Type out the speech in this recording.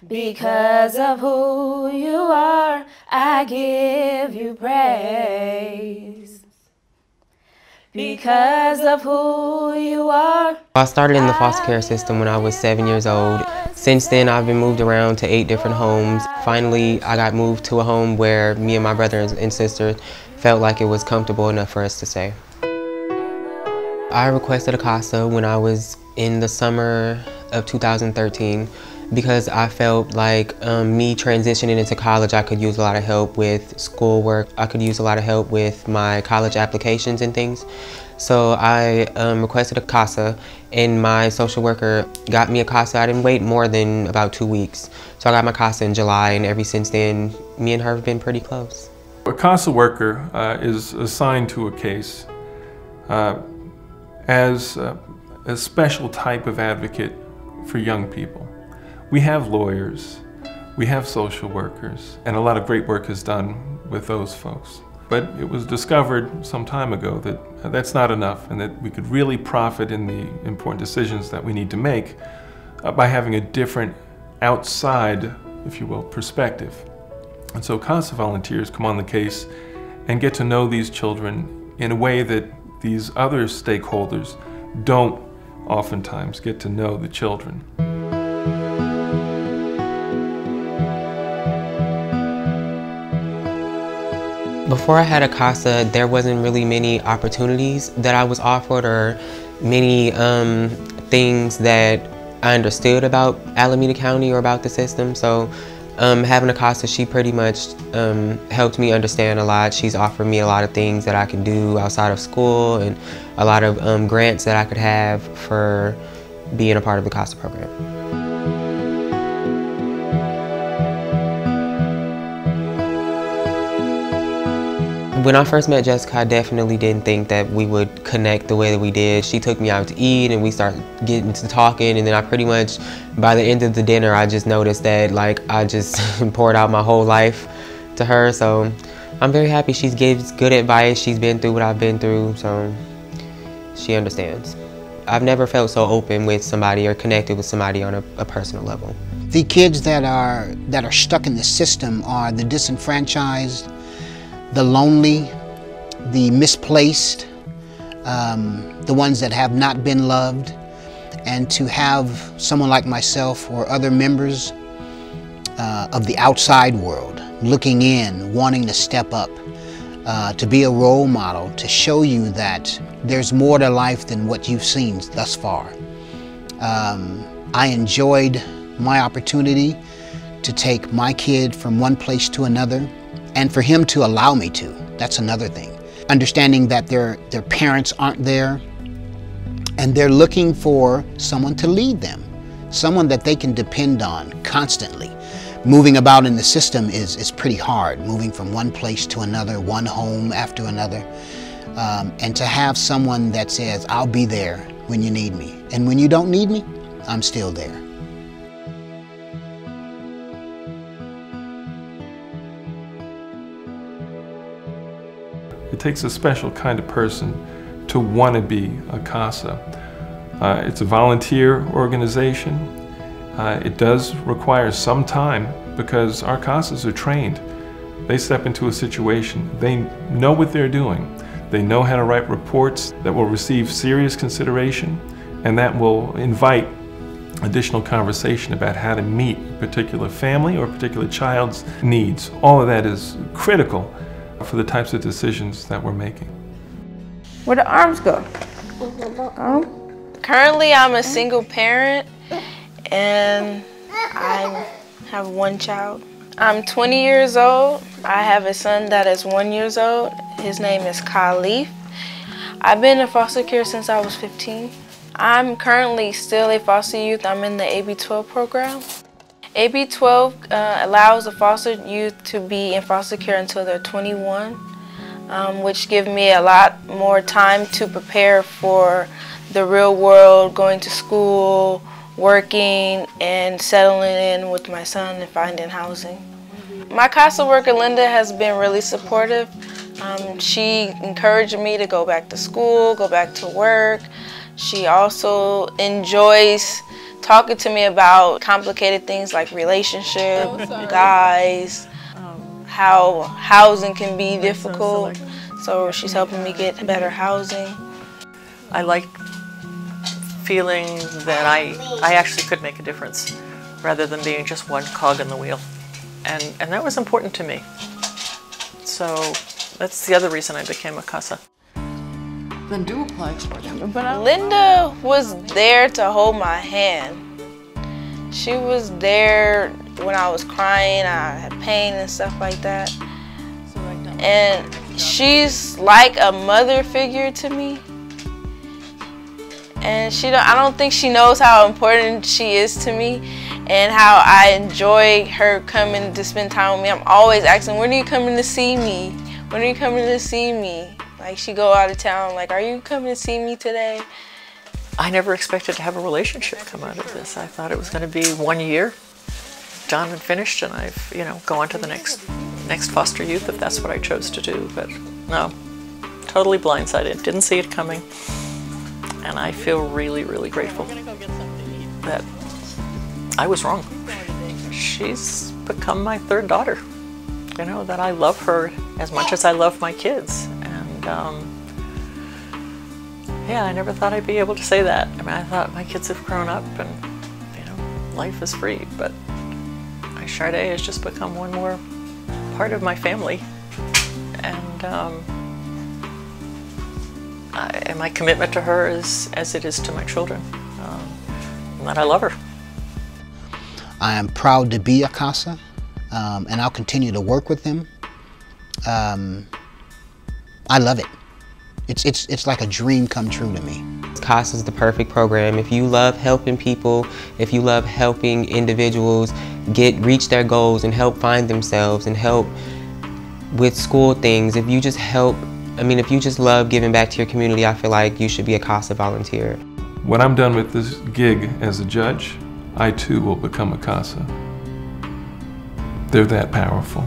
Because of who you are, I give you praise. Because of who you are. I started in the foster care system when I was 7 years old. Since then, I've been moved around to 8 different homes. Finally, I got moved to a home where me and my brother and sister felt like it was comfortable enough for us to stay. I requested a CASA when I was in the summer of 2013 because I felt like me transitioning into college, I could use a lot of help with schoolwork. I could use a lot of help with my college applications and things. So I requested a CASA, and my social worker got me a CASA. I didn't wait more than about 2 weeks. So I got my CASA in July, and ever since then, me and her have been pretty close. A CASA worker is assigned to a case as a special type of advocate for young people. We have lawyers, we have social workers, and a lot of great work is done with those folks. But it was discovered some time ago that that's not enough, and that we could really profit in the important decisions that we need to make by having a different outside, if you will, perspective. And so CASA volunteers come on the case and get to know these children in a way that these other stakeholders don't oftentimes get to know the children. Before I had a CASA, there wasn't really many opportunities that I was offered or many things that I understood about Alameda County or about the system. So having a CASA, she pretty much helped me understand a lot. She's offered me a lot of things that I can do outside of school and a lot of grants that I could have for being a part of the CASA program. When I first met Jessica, I definitely didn't think that we would connect the way that we did. She took me out to eat and we started getting to talking, and then I pretty much, by the end of the dinner, I just noticed that I just poured out my whole life to her. So I'm very happy. She gives good advice. She's been through what I've been through, so she understands. I've never felt so open with somebody or connected with somebody on a personal level. The kids that are stuck in the system are the disenfranchised, the lonely, the misplaced, the ones that have not been loved. And to have someone like myself or other members of the outside world looking in, wanting to step up, to be a role model, to show you that there's more to life than what you've seen thus far. I enjoyed my opportunity to take my kid from one place to another, and for him to allow me to. That's another thing. Understanding that their parents aren't there, and they're looking for someone to lead them, someone that they can depend on constantly. Moving about in the system is pretty hard, moving from one place to another, one home after another. And to have someone that says, I'll be there when you need me, and when you don't need me, I'm still there. It takes a special kind of person to want to be a CASA. It's a volunteer organization. It does require some time because our CASAs are trained. They step into a situation, they know what they're doing. They know how to write reports that will receive serious consideration and that will invite additional conversation about how to meet a particular family or a particular child's needs. All of that is critical for the types of decisions that we're making. Where the arms go? Currently, I'm a single parent and I have one child. I'm 20 years old. I have a son that is 1 year old. His name is Khalif. I've been in foster care since I was 15. I'm currently still a foster youth. I'm in the AB-12 program. AB-12 allows the foster youth to be in foster care until they're 21, which gives me a lot more time to prepare for the real world, going to school, working, and settling in with my son and finding housing. My CASA worker, Linda, has been really supportive. She encouraged me to go back to school, go back to work. She also enjoys talking to me about complicated things like relationships, guys, how housing can be difficult. So she's helping me get better housing. I like feeling that I actually could make a difference rather than being just one cog in the wheel. And that was important to me. So that's the other reason I became a CASA. Then do apply for them. Linda was there to hold my hand. She was there when I was crying, I had pain and stuff like that. And she's like a mother figure to me. And I don't think she knows how important she is to me and how I enjoy her coming to spend time with me. I'm always asking, when are you coming to see me? When are you coming to see me? Like, she go out of town, like, are you coming to see me today? I never expected to have a relationship come out of this. I thought it was going to be 1 year, done and finished, and I've, go on to the next foster youth if that's what I chose to do. But no, totally blindsided, didn't see it coming. And I feel really, really grateful that I was wrong. She's become my third daughter. That I love her as much as I love my kids. And yeah, I never thought I'd be able to say that. I mean, I thought my kids have grown up and, life is free. But Sade has just become one more part of my family. And my commitment to her is as it is to my children, and that I love her. I am proud to be a CASA, and I'll continue to work with them. I love it. It's like a dream come true to me. CASA is the perfect program. If you love helping people, if you love helping individuals reach their goals and help find themselves and help with school things, if you just love giving back to your community, I feel like you should be a CASA volunteer. When I'm done with this gig as a judge, I too will become a CASA. They're that powerful.